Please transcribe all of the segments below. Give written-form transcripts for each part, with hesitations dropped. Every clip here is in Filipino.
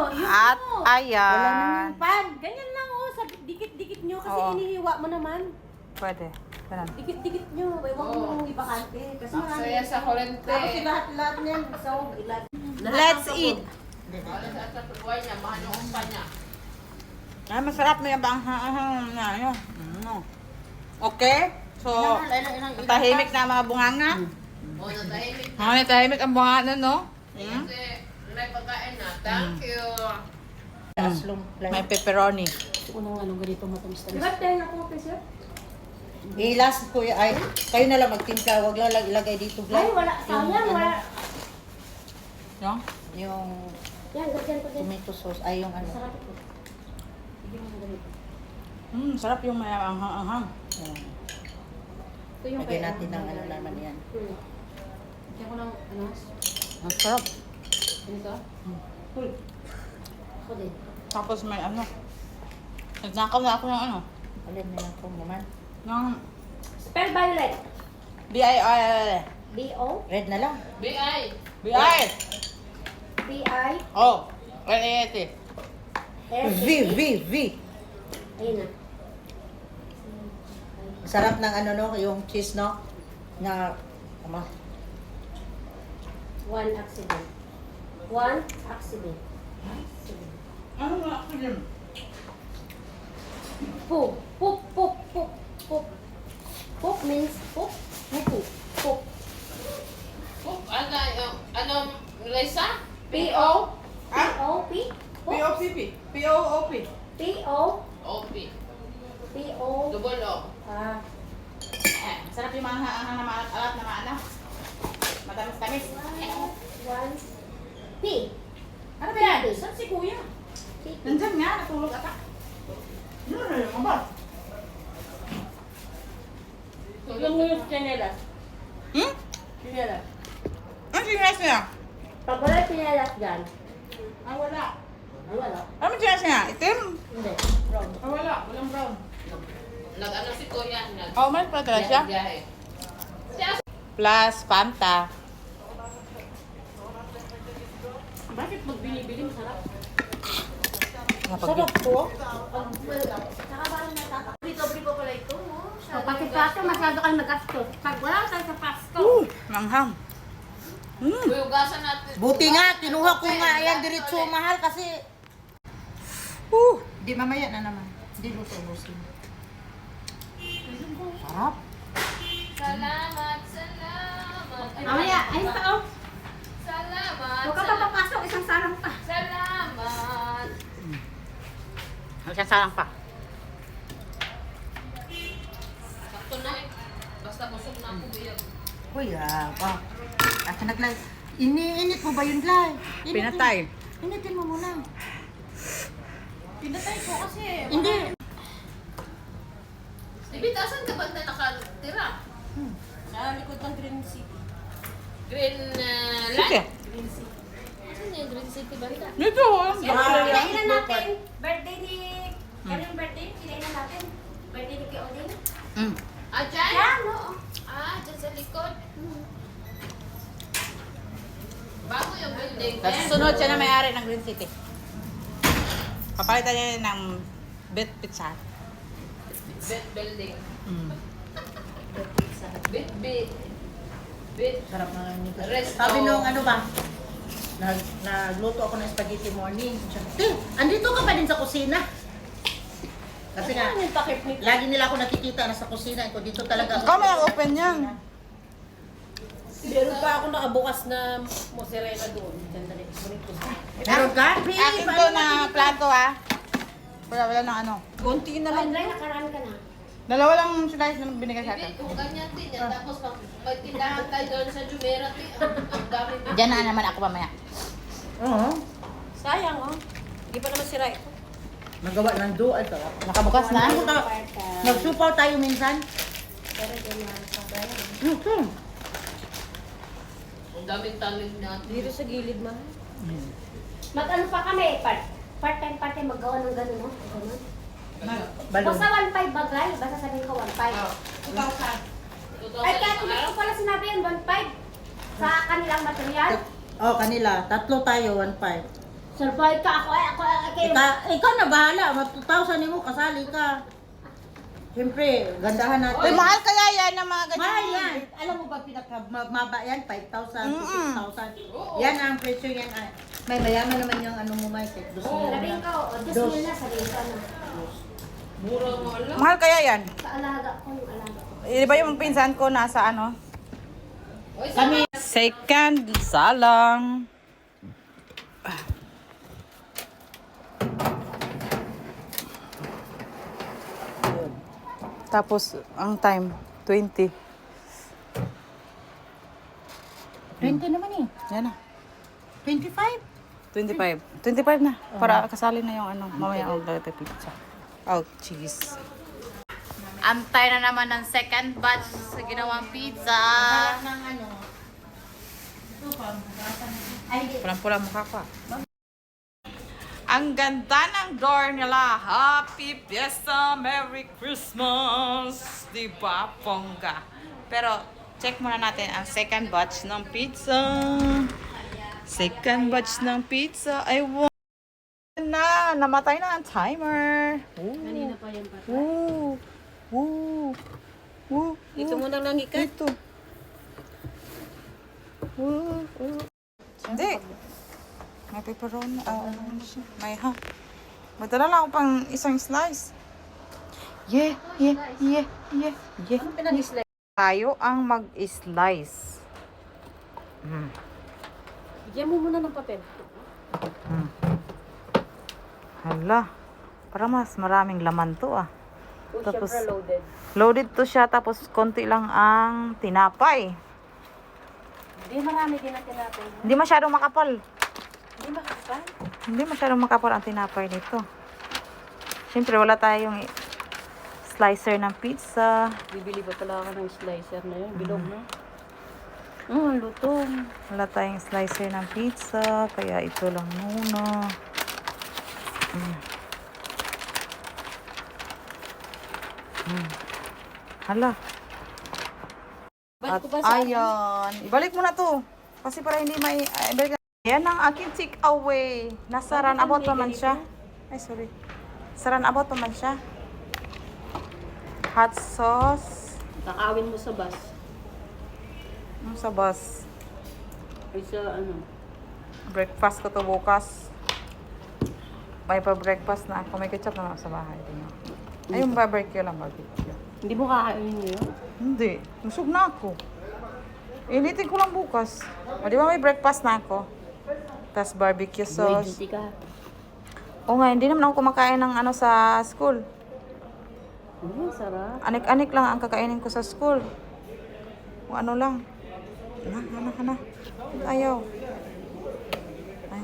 At Wala ayan. nang pan. Ganyan lang oh, dikit-dikit nyo kasi Oo. inihiwa mo naman. Pwede. Ganun. Dikit-dikit nyo, huwag mo ibakante. Kasi Saya sa kurente. Tapos lahat niyan, so ilan. Let's eat. Sa pagway niya, mahal yung umpa niya. Ay, masarap na yung banghang na yun. Okay? So, tahimik na mga bunganga. O, natahimik na. Mga tahimik ang bunganga, no? Kasi, may pagkain na. Thank you. May pepperoni. Unang ganito matamis-tamis. Diba tayo na po, sir? Last ko ay kayo na lang magtimpla, wag lang ilagay dito Ay, lang. wala. Sayang, wala. Yung? Yung Yan, ganyan pa din. tomato sauce ay yung ano. Sarap ito. Bigyan mo ng ganito. Sarap yung may anghang-anghang. Ito yung Lagyan natin ng ano naman yan. Lagyan ko ng ano? Ang sarap. Ganito? Ako din. Tapos may ano. Nagnakaw na ako ng ano. Alin na lang kung naman. Ng Spell violet. B-I-I. B-O. Red na lang. B.I. B-I. B-I. Oh. L-A-T. S. V. Ayun na. Sarap ng ano no, yung cheese no. Na ama. One accident. One accident. Ano nga ako yun? Poop. Poop, poop, poop, poop. Poop means poop. Poop. Poop. Oh, ano, Lisa? P-O. P-O-P. Poop. P-O-P-P. P-O-O-P. P-O. O.P. P-O. Double O. Ah. Sarap yung mga anghang na maalat-alat na maano. Matamis-tamis. One. P. Ano ba yan? Saan si kuya? P. Nandyan nga, natulog ata. Ano na yung ba? Tignan mo yung chinelas. Hmm? Chinelas. Ano sinas niya? Pag wala pinalas dyan, Ah, wala. ay wala. Ano sinas niya? Itim? Hindi. Wrong. Ah, wala. Walang brown. Nag-ano si Kuya? Oh, may pala talaga siya. Biyahe. Plus Fanta. Bakit pag binibili masarap? Sarap po. Saka parang natapa. Dobre pa pala ito, no? So, pati Pasko, masyado kayo magastos. Pag wala tayo sa Pasko, Manghang. Uyugasan natin. Buti nga, kinuha ko nga yan diretso mahal kasi di mamaya na naman. Di luto-luto. Sarap. Salamat. mamaya, ayun pa oh. Salamat. Huwag ka pa papasok, isang sarang pa. Salamat. Siya sarang pa. Sakto na eh. Basta busog na ako biyak. Kuya, Asa naglay. Iniinit mo ba yun, Glay? Pinatay. Initin mo muna. Pinatay ko kasi. Hindi. Ibig, asan ka ba na nakatira? Sa likod ng Green City. Green Sige. Light? Asan yung Green City banda? Dito. Kinainan natin, birthday ni... Ano yung birthday? Kinainan natin. Birthday ni Kuya Odin. Ah, dyan? Yan, oo. Ah, dyan sa likod. Bago yung building. Tapos sunod siya na may-ari ng Green City. Papalitan niya ng bit pizza. Bit building. Mm. Bit. Sarap na yun. Resto. Sabi nung ano ba? Nagluto ako ng spaghetti morning. Sabi, andito ka pa din sa kusina. Kasi nga, Ano yung takip ni... lagi nila ako nakikita na sa kusina. Ito dito talaga ako. Ikaw may open yan. Meron pa ako nakabukas na mozzarella doon. Sandali. Kunin ko. Meron ka? Akin to na plato ah. Wala ng ano. Konti na lang. Andray, nakaraan ka na. Dalawa lang slice na binigay sa Hindi, akin. kung ganyan din yan. Tapos pag may tindahan tayo doon sa Jumeirah, ang dami din. Diyan na naman ako mamaya. Oo. Sayang, oh. Hindi pa naman sira ito. Nagawa ng do. Ito. Nakabukas na. Nagsupaw tayo minsan. Pero din yan sa bayan. Ang daming talig natin. Dito sa gilid, mahal. Mag-ano pa kami, part-time maggawa ng gano'n, no? Gano'n. Balon. Basta 1.5 bagay, basta sabihin ko 1.5. 2,000 Ay, kaya isang hindi araw? ko pala sinabi yun, 1.5. Sa kanilang material. Oh, kanila. Tatlo tayo, 1.5. Survive ka ako, kayo. Ikaw na bahala. 2,000 mo, kasali ka. Siyempre, gandahan natin. Uy, mahal kaya yan ng mga ganyan. Mahal yan. Alam mo ba pinakamaba yan? 5,000 to 6,000. Yan ang presyo yan. May mayaman naman yung ano mo, Mike. Gusto mo Sabihin na. ko, Diyos mo na, sabihin ka na. Mura nga lang. Mahal kaya yan. Sa alaga ko, yung alaga ko. Di ba yung pinsan ko nasa ano? Uy, Kami, Second salang. Tapos, ang time, 20. 20 naman eh. Yan na. 25. 25. 25 na. Para kasali na yung ano, mamaya ang lalagay pizza. Oh, cheese. Antay na naman ng second batch sa ginawang pizza. Harap ng ano. Ito pa, ay, hindi. Pulang-pulang mukha ko. Ang ganda ng door nila. Happy Fiesta, Merry Christmas. Diba, pongga. Pero, check muna natin ang second batch ng pizza. Second batch ng pizza. Ay, wow. Na, namatay na ang timer. Kanina pa yan pa. Woo! Woo! Woo! Ito mo nang nangikat. Ito. Woo! Woo! Hindi. May pepperoni. Ano siya? May ha. Madala lang ako pang isang slice. Yeah, yeah, yeah, yeah, yeah. Anong pinag-slice? Tayo ang mag-slice. Bigyan mo muna ng papel. Hala. Para mas maraming laman to ah. Kung Tapos- syempre loaded. Loaded to siya tapos konti lang ang tinapay. Hindi marami din natin natin. Hindi masyadong makapal. Hindi makakasal. Hindi masyadong makapal ang tinapay nito. Siyempre wala tayong slicer ng pizza. Bibili pa pala ako ng slicer na yun. Bilog na. Ang lutong. Wala tayong slicer ng pizza. Kaya ito lang muna. Hala. Ba't At ko ba sa ayan. Ibalik mo na to. Kasi para hindi may... ibalik na. Yan ang aking take away. Nasa runabout pa man siya. Ay, sorry. Sa runabout pa man siya. Hot sauce. Kakawin mo sa bus. Sa bus. Ay sa ano. Breakfast ko to bukas. May pa-breakfast na ako. May ketchup na sa bahay. Tingnan. Ay, yung barbecue lang. Barbecue. Hindi mo kakainin ngayon? Hindi. Busog na ako. Initin ko lang bukas. O, di ba may breakfast na ako? Tapos barbecue May sauce. duty ka. O nga, hindi naman ako kumakain ng ano sa school. Sarap. Anik-anik lang ang kakainin ko sa school. O ano lang. Hana. Ayaw. Ay.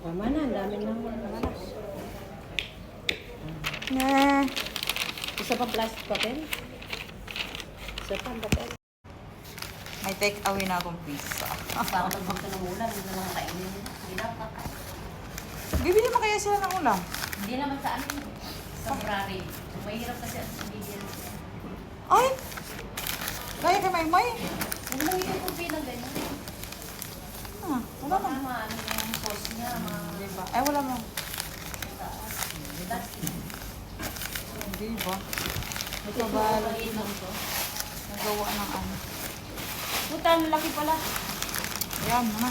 Tama na, ang dami lang. Nah. Isa pa plastic papel? Isa pa ang papel. May take away na akong pizza. Baka magbagta ng ulam, hindi na lang kainin. Hindi na kakain. Bibili mo kaya sila ng ulam? Hindi naman sa amin. Sa Ferrari. Mahirap kasi ang bibili. Ay! Kaya kay Maymay? Huwag mo yung kupi ng ganyan. Ah, wala Baka mo. maano yung sauce niya. Diba? Ay, wala mo. Diba? Ito ba? Nagawa ng ano. Puta, ang laki pala. Ayan mo na.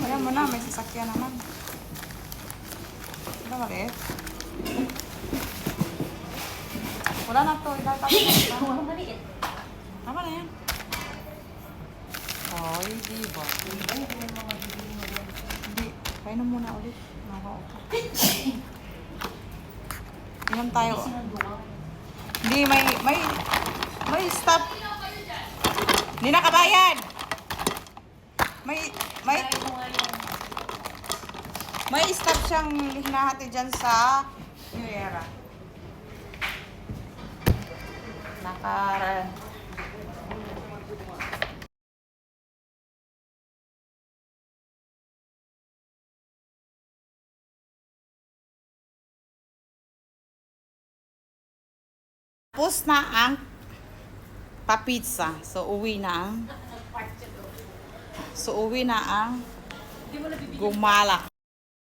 Ayan mo na. May sasakyan naman. Ito maliit. Wala na to. Ilalagay na. Huwag maliit. Tama na yan. Ay, diba? Hindi. Kainom muna ulit. Nakaupo. Inom tayo. Hindi, may stop. Hindi nakabayad. May stop siyang hinahati dyan sa New Era. Tapos na ang papizza. So, uwi na ang Gumala.